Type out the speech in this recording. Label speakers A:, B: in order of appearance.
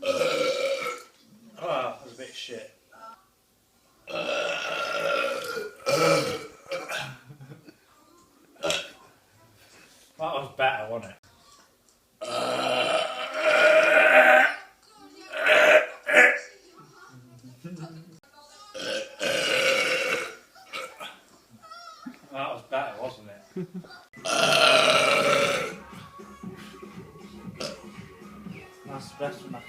A: Oh, that was a bit shit. That was better, wasn't it? That was better, wasn't it? That's the best one.